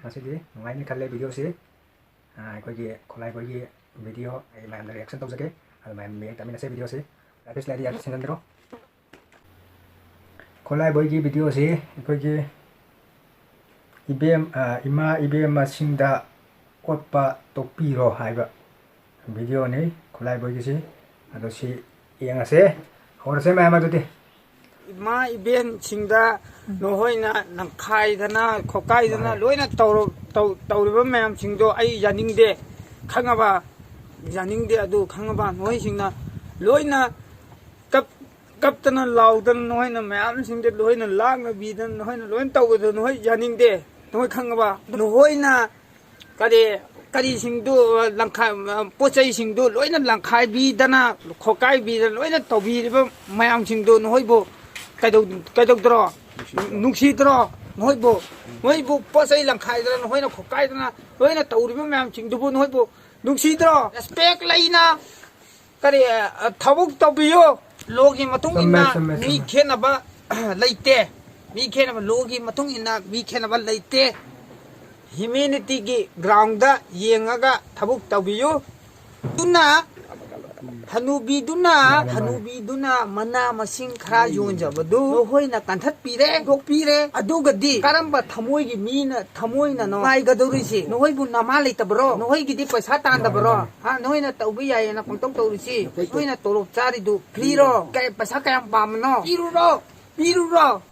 ꯉꯁꯤꯗꯤ ꯅꯨꯡꯉꯥꯏꯅꯤ ꯈꯜꯂꯦ ꯚꯤꯗꯤꯑꯣꯁꯤ ꯑꯩꯈꯣꯏꯒꯤ ꯈꯣꯠꯂꯥꯏꯕꯣꯏꯒꯤ ꯚꯤꯗꯤꯑꯣ ꯑꯩ ꯃꯌꯥꯝꯗ ꯔꯤꯑꯦꯛꯁꯟ ꯇꯧꯖꯒꯦ ꯑꯗꯨ ꯃꯌꯥꯝ ꯃꯤꯠꯌꯦꯡ ꯇꯥꯃꯤꯟꯅꯁꯦ ꯚꯤꯗꯤꯑꯣꯁꯤ ꯄ꯭ꯂꯦꯂꯤꯁ ꯂꯩꯔꯗꯤ ꯌꯥꯝ ꯁꯤꯟꯍꯟꯕꯤꯔꯣ ꯈꯣꯠꯂꯥꯏꯕꯣꯏꯒꯤ ꯚꯤꯗꯤꯑꯣꯁꯤ ꯑꯩꯈꯣꯏꯒꯤ ꯏꯃꯥ ꯏꯕꯦꯝꯃꯁꯤꯡꯗ ꯑꯣꯠꯄ ꯇꯣꯛꯄꯤꯔꯣ ꯍꯥꯏꯕ ꯚꯤꯗꯤꯑꯣꯅꯤ ꯈꯣꯠꯂꯥꯏꯕꯣꯏꯒꯤꯁꯤ ꯑꯗꯣ ꯁꯤ ꯌꯦꯡꯉꯁꯦ ꯍꯧꯔꯁꯦ ꯃꯌꯥꯝ ꯑꯗꯨꯗꯤ ꯏꯃꯥ ꯏꯕꯦꯟꯁꯤꯡꯗ ꯅꯈꯣꯏꯅ ꯅꯝꯈꯥꯏꯗꯅ ꯈꯣꯠꯀꯥꯏꯗꯅ ꯂꯣꯏꯅ ꯇꯧꯔꯤꯕ ꯃꯌꯥꯝꯁꯤꯡꯗꯣ ꯑꯩ ꯌꯥꯅꯤꯡꯗꯦ ꯈꯪꯉꯕ ꯌꯥꯅꯤꯡꯗꯦ ꯑꯗꯨ ꯈꯪꯉꯕ ꯅꯈꯣꯏꯁꯤꯡꯅ ꯂꯣꯏꯅ ꯀꯞꯇꯅ ꯂꯥꯎꯗꯅ ꯅꯈꯣꯏꯅ ꯃꯌꯥꯝꯁꯤꯡꯗ ꯂꯣꯏꯅ ꯂꯥꯛꯅꯕꯤꯗꯅ ꯅꯈꯣꯏꯅ ꯂꯣꯏꯅ ꯇꯧꯕꯗꯣ ꯅꯈꯣꯏ ꯌꯥꯅꯤꯡꯗꯦ ꯅꯈꯣꯏ ꯈꯪꯉꯕ ꯅꯈꯣꯏꯅ ꯀꯔꯤꯁꯤꯡꯗꯨ ꯄꯣꯠ ꯆꯩꯁꯤꯡꯗꯨ ꯂꯣꯏꯅ ꯂꯪꯈꯥꯏꯕꯤꯗꯅ ꯈꯣꯠꯀꯥꯏꯕꯤꯗꯅ ꯂꯣꯏꯅ ꯇꯧꯕꯤꯔꯤꯕ ꯃꯌꯥꯝꯁꯤꯡꯗꯨ ꯅꯈꯣꯏꯕꯨ ꯀꯩꯗꯧꯗ꯭ꯔꯣ ꯅꯨꯡꯁꯤꯗ꯭ꯔꯣ ꯅꯈꯣꯏꯕꯨ ꯄꯣꯠ ꯆꯩ ꯂꯪꯈꯥꯏꯗꯅ ꯅꯈꯣꯏꯅ ꯈꯣꯠꯀꯥꯏꯗꯅ ꯂꯣꯏꯅ ꯇꯧꯔꯤꯕ ꯃꯌꯥꯝꯁꯤꯡꯗꯨꯕꯨ ꯅꯈꯣꯏꯕꯨ ꯅꯨꯡꯁꯤꯗ꯭ꯔꯣ ꯔꯦꯁꯄꯦꯛ ꯂꯩꯅ ꯊꯕꯛ ꯇꯧꯕꯤꯌꯨ ꯂꯣꯒꯤ ꯃꯇꯨꯡ ꯏꯟꯅ ꯃꯤ ꯈꯦꯠꯅꯕ ꯂꯩꯇꯦ ꯃꯤ ꯈꯦꯠꯅꯕ ꯂꯣꯒꯤ ꯃꯇꯨꯡ ꯏꯟꯅ ꯃꯤ ꯈꯦꯠꯅꯕ ꯂꯩꯇꯦ ꯍ꯭ꯌꯨꯃꯦꯅꯤꯇꯤꯒꯤ ꯒ꯭ꯔꯥꯎꯟꯗ ꯌꯦꯡꯉꯒ ꯊꯕꯛ ꯇꯧꯕꯤꯌꯨ ꯑꯗꯨꯅ ꯍꯅꯨꯕꯤꯗꯨꯅ ꯃꯅꯥ ꯃꯁꯤꯡ ꯈꯔ ꯌꯣꯟꯖꯕꯗꯨ ꯅꯈꯣꯏꯅ ꯀꯟꯊꯠꯄꯤꯔꯦ ꯊꯣꯛꯄꯤꯔꯦ ꯑꯗꯨꯒꯗꯤ ꯀꯔꯝꯕ ꯊꯃꯣꯏꯒꯤ ꯊꯃꯣꯏꯅ ꯅꯨꯡꯉꯥꯏꯒꯗꯧꯔꯤꯁꯤ ꯅꯈꯣꯏꯕꯨ ꯅꯃꯥ ꯂꯩꯇꯕ꯭ꯔꯣ ꯅꯈꯣꯏꯒꯤꯗꯤ ꯄꯩꯁꯥ ꯇꯥꯟꯗꯕ꯭ꯔꯣ ꯅꯈꯣꯏꯅ ꯇꯧꯕ ꯌꯥꯏꯌꯦꯅ ꯄꯪꯇꯧ ꯇꯧꯔꯤꯁꯤ ꯅꯈꯣꯏꯅ ꯇꯣꯂꯣꯞ ꯆꯥꯔꯤꯗꯨ ꯐ꯭ꯔꯤꯔꯣ ꯄꯩꯁꯥ ꯀꯌꯥꯝ ꯄꯥꯝꯕꯅꯣ ꯄꯤꯔꯨꯔꯣ